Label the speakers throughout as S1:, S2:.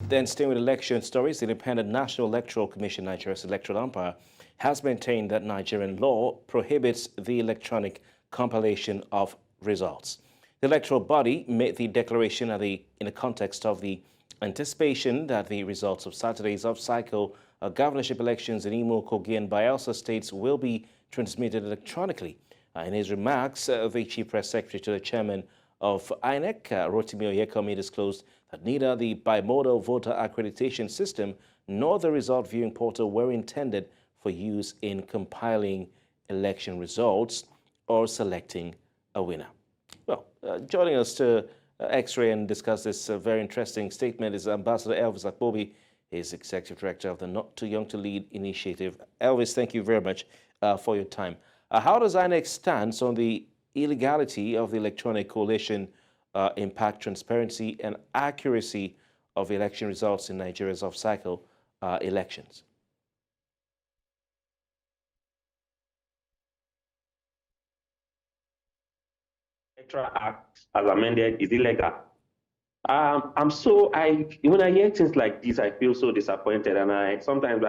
S1: Then staying with election stories, the Independent National Electoral Commission, Nigeria's electoral umpire, has maintained that Nigerian law prohibits the electronic compilation of results. The electoral body made the declaration in the context of the anticipation that the results of Saturday's off-cycle governorship elections in Imo, Kogi, and Bayelsa states will be transmitted electronically. In his remarks, the Chief Press Secretary to the Chairman of INEC, Rotimi Oyekomi, disclosed that neither the bimodal voter accreditation system nor the result viewing portal were intended for use in compiling election results or selecting a winner. Well, joining us to X-ray and discuss this very interesting statement is Ambassador Elvis Akpobi. He's Executive Director of the NotTooYoungToLead initiative. Elvis, thank you very much for your time. How does INEC stand on the illegality of the electronic collation impact transparency and accuracy of election results in Nigeria's off-cycle elections?
S2: Electoral Act as amended is illegal. When I hear things like this, I feel so disappointed, and sometimes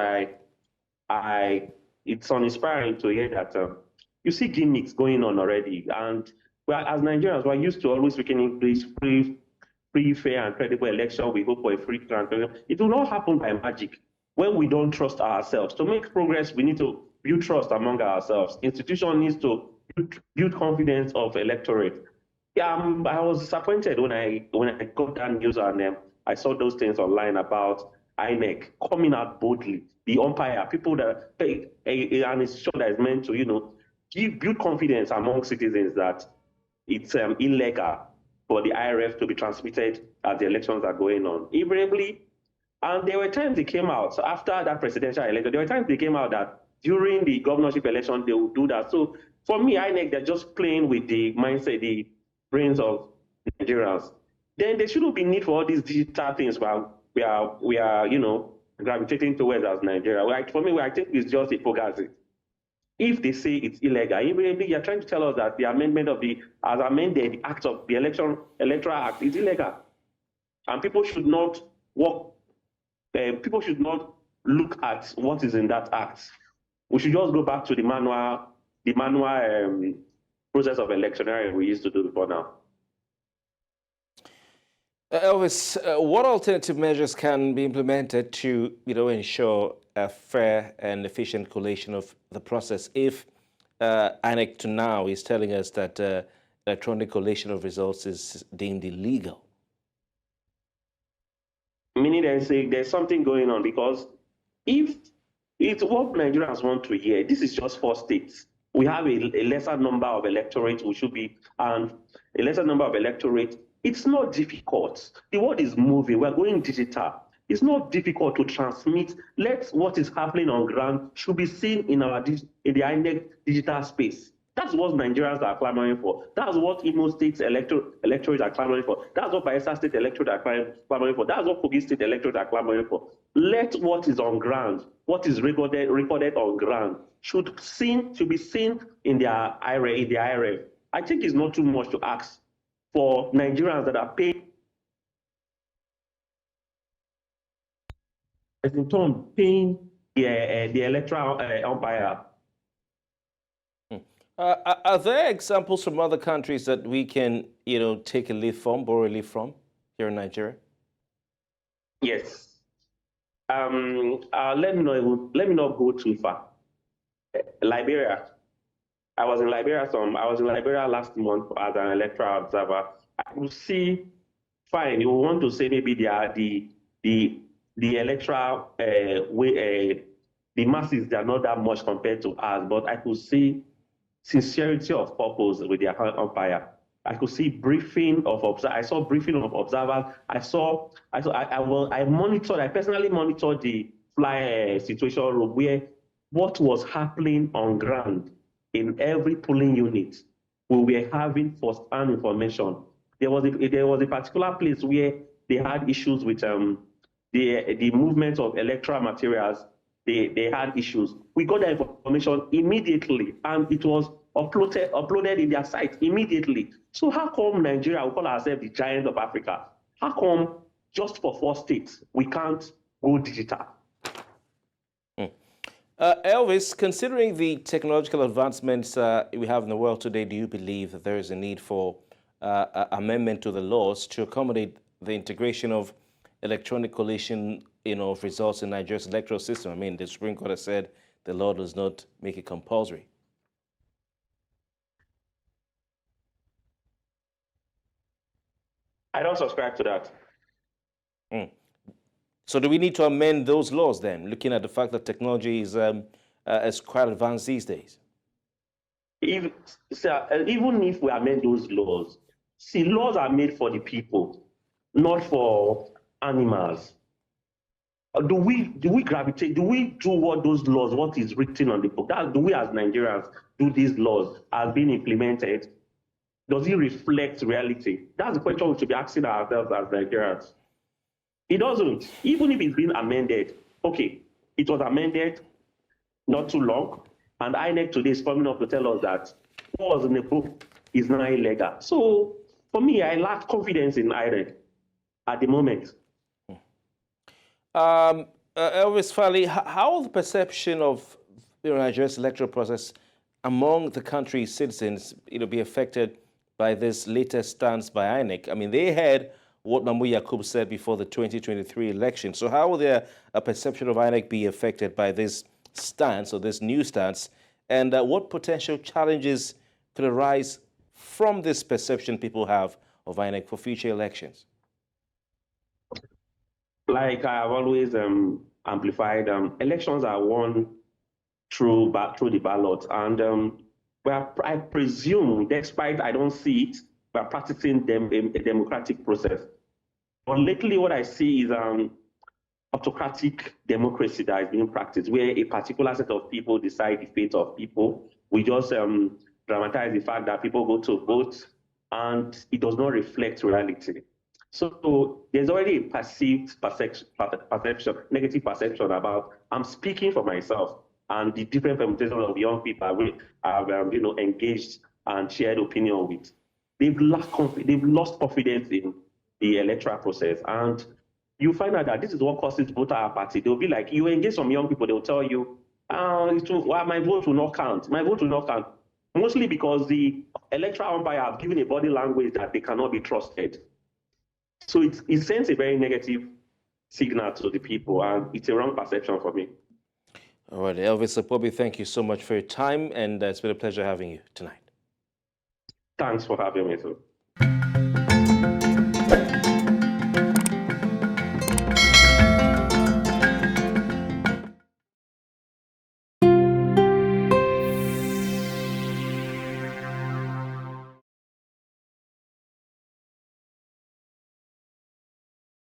S2: it's uninspiring to hear that you see gimmicks going on already. And well, as Nigerians, we're used to always speaking English, free, fair, and credible election. We hope for a free transparent. It will not happen by magic when we don't trust ourselves. To make progress, we need to build trust among ourselves. Institution needs to build confidence of electorate. Yeah, I was disappointed when I got that news and I saw those things online about INEC coming out boldly. The umpire, people that pay an institution that is meant to, build confidence among citizens that it's illegal for the IRF to be transmitted as the elections are going on. Invariably, and there were times they came out, so after that presidential election, there were times they came out that during the governorship election, they would do that. So for me, INEC, they're just playing with the mindset, the brains of Nigerians. Then there shouldn't be need for all these digital things while we are gravitating towards as Nigeria. For me, I think it's just hypocrisy. If they say it's illegal, you're trying to tell us that the amendment of the act of the Electoral Act is illegal, and people should not look at what is in that act. We should just go back to the manual process of electioneering we used to do before now.
S1: Elvis, what alternative measures can be implemented to, ensure a fair and efficient collation of the process if INEC to now is telling us that electronic collation of results is deemed illegal?
S2: Meaning there's something going on, because if it's what Nigerians want to hear, this is just 4 states. We have a lesser number of electorate, and a lesser number of electorate. It's not difficult. The world is moving. We're going digital. It's not difficult to transmit. What is happening on ground should be seen in the INEC digital space. That's what Nigerians are clamoring for. That's what Imo State's electorate are clamoring for. That's what Bayelsa State electorate are clamoring for. That's what Kogi State electorate are clamoring for. Let what is on ground, what is recorded on ground, should be seen in their IRF. I think it's not too much to ask for Nigerians that are paid, as in turn paying the electoral umpire.
S1: Are there examples from other countries that we can, take a leaf from, borrow a leaf from here in Nigeria?
S2: Yes. Let me not go too far. Liberia. I was in Liberia last month as an electoral observer. I could see, fine, you want to say maybe the electoral the masses, they are not that much compared to us, but I could see sincerity of purpose with their umpire. I could see briefing of observers. I saw briefing of observers. I personally monitored the fly situation room where what was happening on ground in every polling unit. We were having first-hand information. There was a particular place where they had issues with the movement of electoral materials. They had issues. We got that information immediately, and it was uploaded in their site immediately. So how come Nigeria, we call ourselves the giant of Africa, how come just for 4 states, we can't go digital.
S1: Elvis, considering the technological advancements we have in the world today, do you believe that there is a need for amendment to the laws to accommodate the integration of electronic collation, of results in Nigeria's electoral system? I mean, the Supreme Court has said the law does not make it compulsory.
S2: I don't subscribe to that.
S1: So do we need to amend those laws then, looking at the fact that technology is quite advanced these days?
S2: Even if we amend those laws, see, laws are made for the people, not for animals. Do we gravitate? Do we do what those laws, what is written on the book? Do we as Nigerians do these laws as being implemented? Does it reflect reality? That's the question we should be asking ourselves as Nigerians. It doesn't. Even if it's been amended, okay, it was amended not too long, and INEC today is coming up to tell us that what was in the book is now illegal. So for me, I lack confidence in INEC at the moment.
S1: Elvis Fali, how will the perception of Nigeria's electoral process among the country's citizens be affected by this latest stance by INEC? I mean, they had what NotTooYoungToLead said before the 2023 election. So how will their perception of INEC be affected by this stance or this new stance? And what potential challenges could arise from this perception people have of INEC for future elections?
S2: Like I have always amplified, elections are won through the ballot. And I presume, despite I don't see it, we're practicing a democratic process. But lately, what I see is autocratic democracy that is being practiced, where a particular set of people decide the fate of people. We just dramatize the fact that people go to vote, and it does not reflect reality. So there's already a perceived perception, negative perception about I'm speaking for myself, and the different permutations of young people have engaged and shared opinion with. They've lost confidence in the electoral process, and you find out that this is what causes voter apathy. They'll be like, you engage some young people, they'll tell you, my vote will not count. My vote will not count. Mostly because the electoral umpire have given a body language that they cannot be trusted. So it sends a very negative signal to the people, and it's a wrong perception for me.
S1: All right, Elvis Akpobi, thank you so much for your time, and it's been a pleasure having you tonight.
S2: Thanks for having me, too.